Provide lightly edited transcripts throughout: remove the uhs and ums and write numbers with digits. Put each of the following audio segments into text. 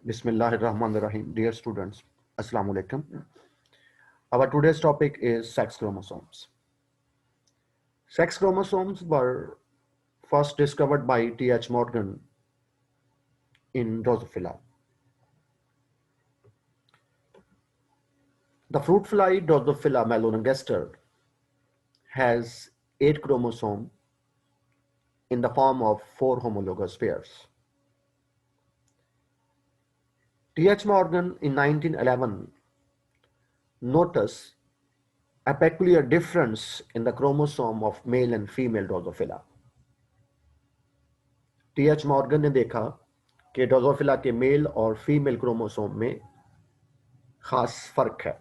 Bismillahirrahmanirrahim. Dear students, Assalamu alaikum. Our today's topic is sex chromosomes. Sex chromosomes were first discovered by T.H. Morgan in Drosophila. The fruit fly Drosophila melanogaster has 8 chromosomes in the form of 4 homologous pairs. T.H. Morgan in 1911 noticed a peculiar difference in the chromosome of male and female Drosophila. TH. Morgan ने देखा कि Drosophila के mail और female chromosome में खास फर्क है.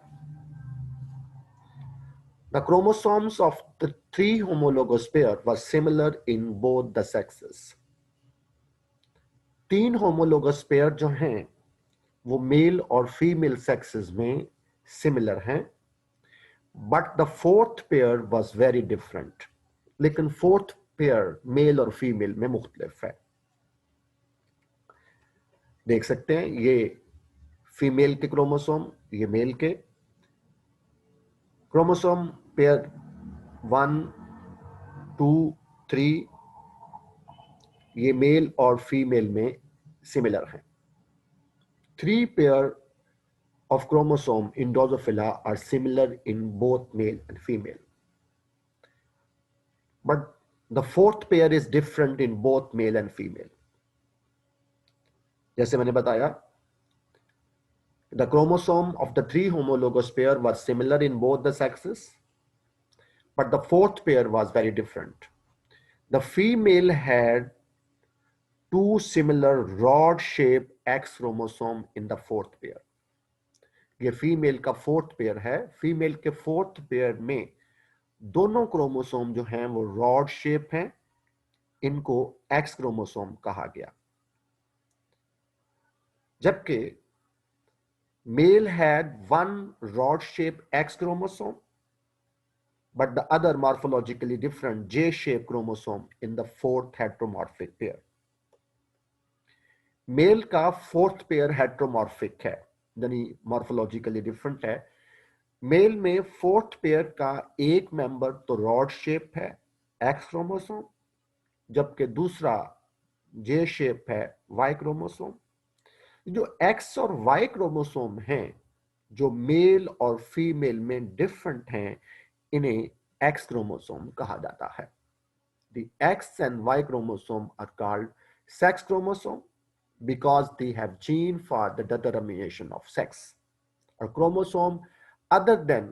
The chromosomes of the 3 homologous pair were similar in both the sexes. 3 homologous pair जो हैं वो मेल और फीमेल सेक्सेस में सिमिलर हैं, but the fourth pair was very different. लेकिन फोर्थ पेयर मेल और फीमेल में मुख्तलिफ है. देख सकते हैं ये फीमेल के क्रोमोसोम, ये मेल के क्रोमोसोम पेयर 1, 2, 3 ये मेल और फीमेल में सिमिलर हैं. 3 pair of chromosome in Drosophila are similar in both male and female, but the fourth pair is different in both male and female. जैसे मैंने बताया, the chromosome of the 3 homologous pair was similar in both the sexes, but the fourth pair was very different. The female had 2 similar rod-shaped X chromosome in the fourth pair. ये female का fourth pair है. Female के fourth pair में दोनों chromosome जो हैं वो rod shape हैं. इनको एक्स क्रोमोसोम कहा गया. जबकि male had 1 rod shape X chromosome but the other morphologically different J shape chromosome in the fourth heteromorphic pair. Male का फोर्थ पेयर हेट्रोमॉर्फिक है, यानी मॉर्फोलॉजिकली डिफरेंट है. मेल में फोर्थ पेयर का एक मेंबर तो रॉड शेप है X chromosome, जबकि दूसरा जे शेप है वाई क्रोमोसोम. जो एक्स और वाई क्रोमोसोम हैं जो मेल और फीमेल में डिफरेंट हैं, इन्हें एक्स क्रोमोसोम कहा जाता है. The X and Y chromosome are called sex chromosome because they have gene for the determination of sex. A chromosome other than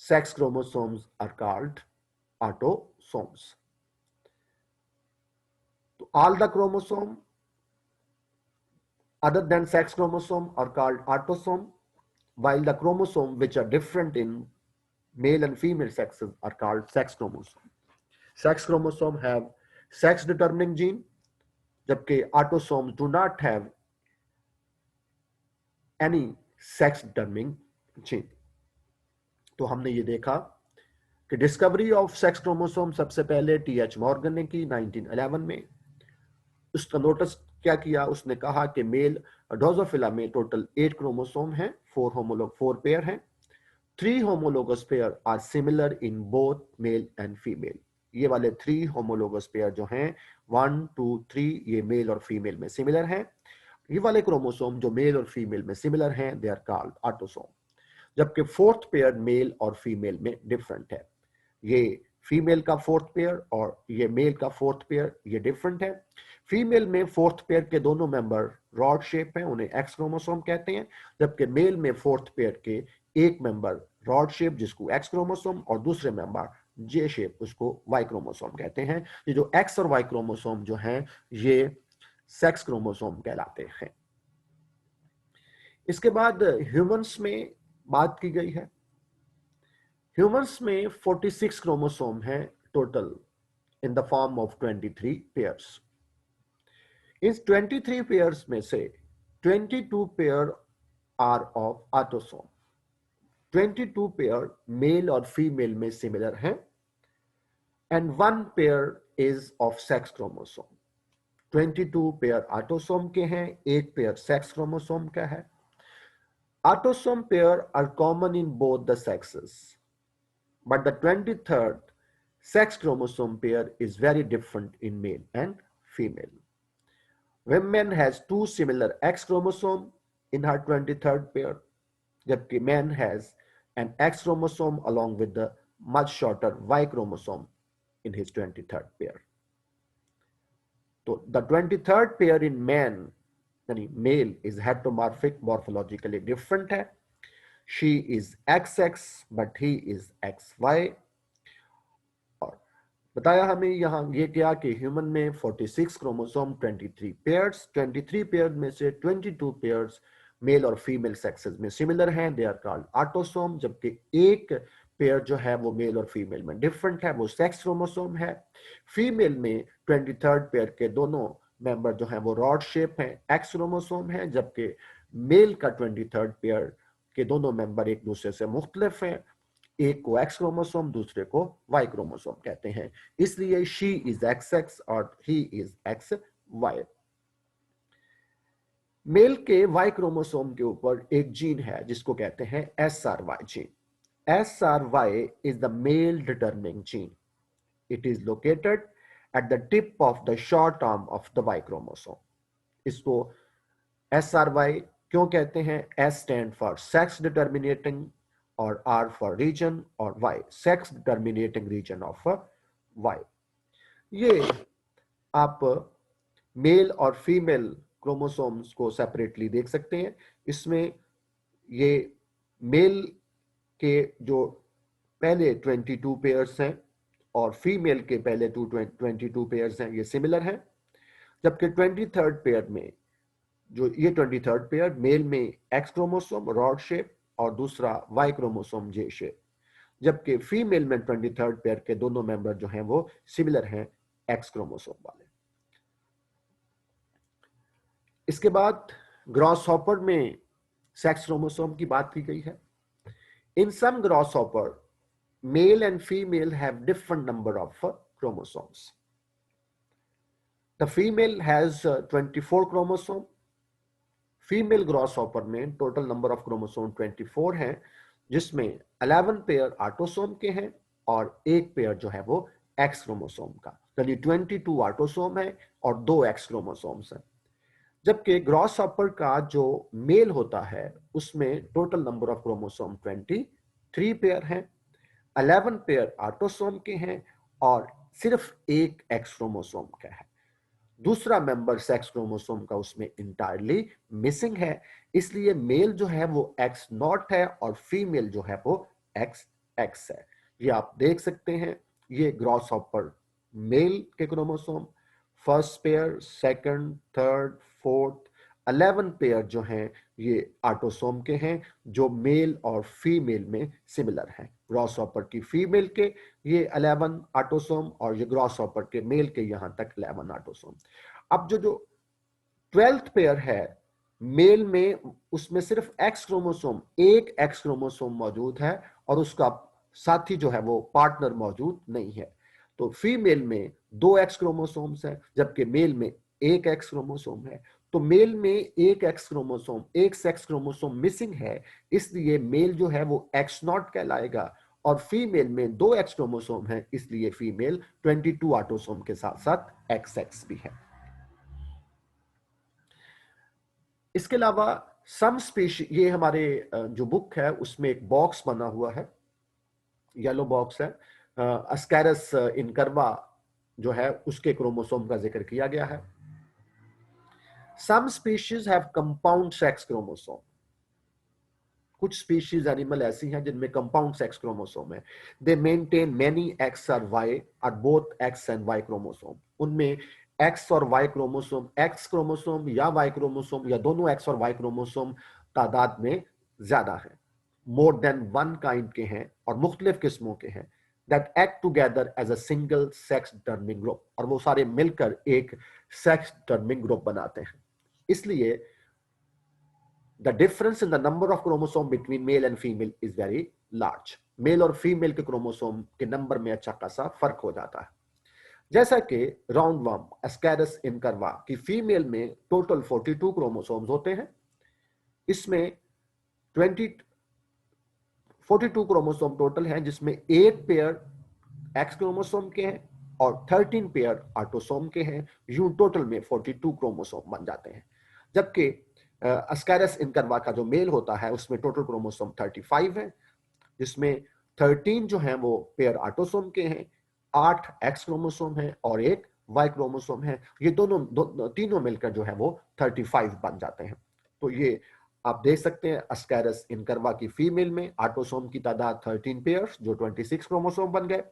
sex chromosomes are called autosomes. So all the chromosome other than sex chromosome are called autosome, while the chromosome which are different in male and female sexes are called sex chromosome. Sex chromosome have sex determining gene, जबकि autosomes do not have any sex determining gene. तो हमने ये देखा कि discovery of sex chromosome सबसे पहले TH. Morgan ने की 1911 में. उसका नोटिस क्या किया, उसने कहा कि मेल ड्रोसोफिला में टोटल 8 क्रोमोसोम हैं, 4 पेयर हैं. 3 homologous pair are similar in both male and female. ये वाले 3 होमोलोगस पेयर जो हैं 1, 2, 3 ये मेल और फीमेल में सिमिलर हैं. ये वाले क्रोमोसोम जो मेल और फीमेल में सिमिलर हैं दे आर कॉल्ड ऑटोसोम. जबकि फोर्थ पेयर मेल और फीमेल में डिफरेंट है. ये फीमेल का फोर्थ पेयर और ये मेल का फोर्थ पेयर ये डिफरेंट है. फीमेल में फोर्थ पेयर के दोनों मेंबर रॉड शेप हैं, उन्हें एक्स क्रोमोसोम कहते हैं. जबकि मेल में फोर्थ पेयर के एक मेंबर रॉड शेप जिसको एक्स क्रोमोसोम और दूसरे मेंबर जे शेप उसको वाई क्रोमोसोम कहते हैं. ये जो एक्स और वाई क्रोमोसोम जो हैं ये सेक्स क्रोमोसोम कहलाते हैं. इसके बाद ह्यूमंस में बात की गई है. ह्यूमंस में 46 क्रोमोसोम हैं total in the form of 23 pairs. इस 23 पेयर्स में से 22 pair are of autosome. 22 pair male और फीमेल में सिमिलर हैं and 1 pair is of sex chromosome. 22 pair autosome के हैं, एक पेयर सेक्स क्रोमोसोम का है। Autosome pair are common in both the sexes, but the 23rd sex chromosome pair is very different in male and female. Women has two similar X chromosome in her 23rd pair, jabki man has an X chromosome along with the much shorter Y chromosome in his 23rd pair. So the 23rd pair in man, yani male, is heteromorphic, morphologically different hai. She is XX but he is XY. और बताया हमें यहाँ ये क्या कि human में 46 chromosome, 23 pairs, 23 pair में से 22 पेयर्स मेल और फीमेल सेक्सेस में सिमिलर हैं, दे आर कॉल्ड ऑटोसोम, जबकि एक पेयर जो है वो मेल और फीमेल में डिफरेंट है, वो सेक्स क्रोमोसोम है। फीमेल में 23rd पेयर के दोनों मेंबर जो हैं वो रॉड शेप हैं, एक्स क्रोमोसोम है, जबकि मेल का 23rd पेयर के दोनों मेंबर एक दूसरे से मुख्तलिफ हैं, एक को एक्स क्रोमोसोम दूसरे को वाई क्रोमोसोम कहते हैं, इसलिए शी इज एक्स एक्स और he is X Y. Male के वाई क्रोमोसोम के ऊपर एक जीन है जिसको कहते हैं SRY gene. SRY is the male determining gene. It is located at the tip of the short arm of the Y chromosome. इसको SRY क्यों कहते हैं? S stand for sex determinating और R for region और Y sex determinating region of Y। ये आप mail और female chromosomes को सेपरेटली देख सकते हैं। इसमें ये मेल के जो पहले 22 पेयर्स हैं और फीमेल के पहले 22 पेयर्स हैं, ये सिमिलर हैं, जबकि 23rd पेयर में जो ये 23rd पेयर मेल में एक्स क्रोमोसोम रॉड शेप और दूसरा वाई क्रोमोसोम जे शेप, जबकि फीमेल में 23rd पेयर के दोनों मेंबर जो हैं वो सिमिलर हैं एक्स क्रोमोसोम वाले। इसके बाद ग्रॉसहॉपर में सेक्स क्रोमोसोम की बात की गई है। इन सम ग्रॉसहॉपर male and female have different number of chromosomes. The female has 24 chromosome. Female ग्रॉसहॉपर में टोटल नंबर ऑफ क्रोमोसोम 24 हैं, जिसमें 11 पेयर ऑटोसोम के हैं और एक पेयर जो है वो एक्स क्रोमोसोम का, यानी 22 ऑटोसोम है और 2 एक्स क्रोमोसोम्स हैं। जबकि ग्रॉसहॉपर का जो मेल होता है उसमें total number of chromosome 23 pair हैं, 11 पेयर ऑटोसोम के हैं और सिर्फ एक एक्स क्रोमोसोम का है। दूसरा मेंबर सेक्स क्रोमोसोम का उसमें इंटायरली मिसिंग है, इसलिए मेल जो है वो एक्स नॉट है और फीमेल जो है वो एक्स एक्स है। ये आप देख सकते हैं, ये ग्रॉसहॉपर मेल के chromosome first pair, second, third, fourth, 11 pair जो हैं ये ऑटोसोम के हैं जो मेल और फीमेल में सिमिलर हैं। ग्रॉसहॉपर की फीमेल के ये 11 ऑटोसोम और ये ग्रॉसहॉपर के मेल के यहां तक 11 ऑटोसोम। अब जो 12th पेयर है मेल में, उसमें सिर्फ एक्स क्रोमोसोम, एक एक्स क्रोमोसोम मौजूद है और उसका साथी जो है वो पार्टनर मौजूद नहीं है। तो फीमेल में 2 एक्स क्रोमोसोम्स हैं जबकि मेल में एक एक्स क्रोमोसोम है। तो मेल में एक एक्स क्रोमोसोम, एक सेक्स क्रोमोसोम मिसिंग है, इसलिए मेल जो है वो एक्स नॉट कहलाएगा और फीमेल में 2 एक्स क्रोमोसोम है, इसलिए फीमेल 22 ऑटोसोम के साथ साथ एक्स एक्स भी है। इसके अलावा सम स्पीशीज, ये हमारे जो बुक है उसमें एक बॉक्स बना हुआ है, येलो बॉक्स है, अस्कैरस इनकर्वा जो है उसके क्रोमोसोम का जिक्र किया गया है। Some species have compound sex chromosome. कुछ स्पीशीज एनिमल ऐसी हैं जिनमें कंपाउंड सेक्स क्रोमोसोम है। दे मेंटेन मेनी एक्स और वाई और both X and Y chromosome. उनमें एक्स और वाई क्रोमोसोम, एक्स क्रोमोसोम या वाई क्रोमोसोम या दोनों एक्स और वाई क्रोमोसोम तादाद में ज्यादा है, मोर देन वन काइंड के हैं और मुख्तलिफ किस्मों के हैं, that act together as a single sex determining group, और वो सारे मिलकर एक सेक्स डिटरमिनिंग ग्रुप बनाते हैं। इसलिए the difference in the number of chromosome between male and female is very large. Male और फीमेल के क्रोमोसोम के नंबर में अच्छा खासा फर्क हो जाता है। जैसा कि राउंडवॉर्म एस्कैरिस इनकर्वा की फीमेल में टोटल 42 क्रोमोसोम्स होते हैं। इसमें 42 क्रोमोसोम टोटल हैं, जिसमें 8 पेयर एक्स क्रोमोसोम के हैं और 13 पेयर ऑटोसोम के हैं। यूं टोटल में 42 क्रोमोसोम बन जाते हैं। जबकि एस्कैरिस इनकर्वा का जो मेल होता है उसमें टोटल क्रोमोसोम 35 है, जिसमें 13 जो हैं वो पेयर ऑटोसोम के हैं, 8 एक्स क्रोमोसोम है और एक वाई क्रोमोसोम है। ये तीनों मिलकर जो है वो 35 बन जाते हैं। तो ये आप देख सकते हैं एस्कैरिस इनकर्वा की फीमेल में ऑटोसोम की तादाद 13 पेयर्स जो 26 क्रोमोसोम बन गए,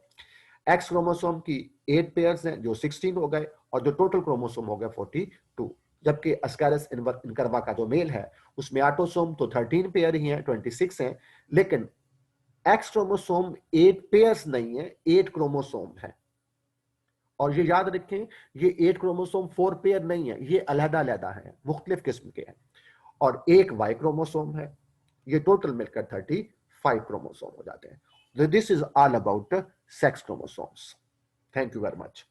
एक्स क्रोमोसोम की 8 पेयर्स हैं जो 16 हो गए, और जो टोटल क्रोमोसोम हो गए 42। जबकि एस्कैरिस इनकर्वा का जो मेल है उसमें ऑटोसोम तो 13 पेयर ही हैं, 26 हैं, लेकिन एक्स क्रोमोसोम 8 पेयर्स नहीं है, 8 क्रोमोसोम है। और ये याद रखें, ये 8 क्रोमोसोम 4 पेयर नहीं है, ये अलग-अलग है, मुख्तलिफ किस्म के हैं। और एक वाई क्रोमोसोम है। ये टोटल मिलकर 35 क्रोमोसोम हो जाते हैं। This is all about sex chromosomes. Thank you very much.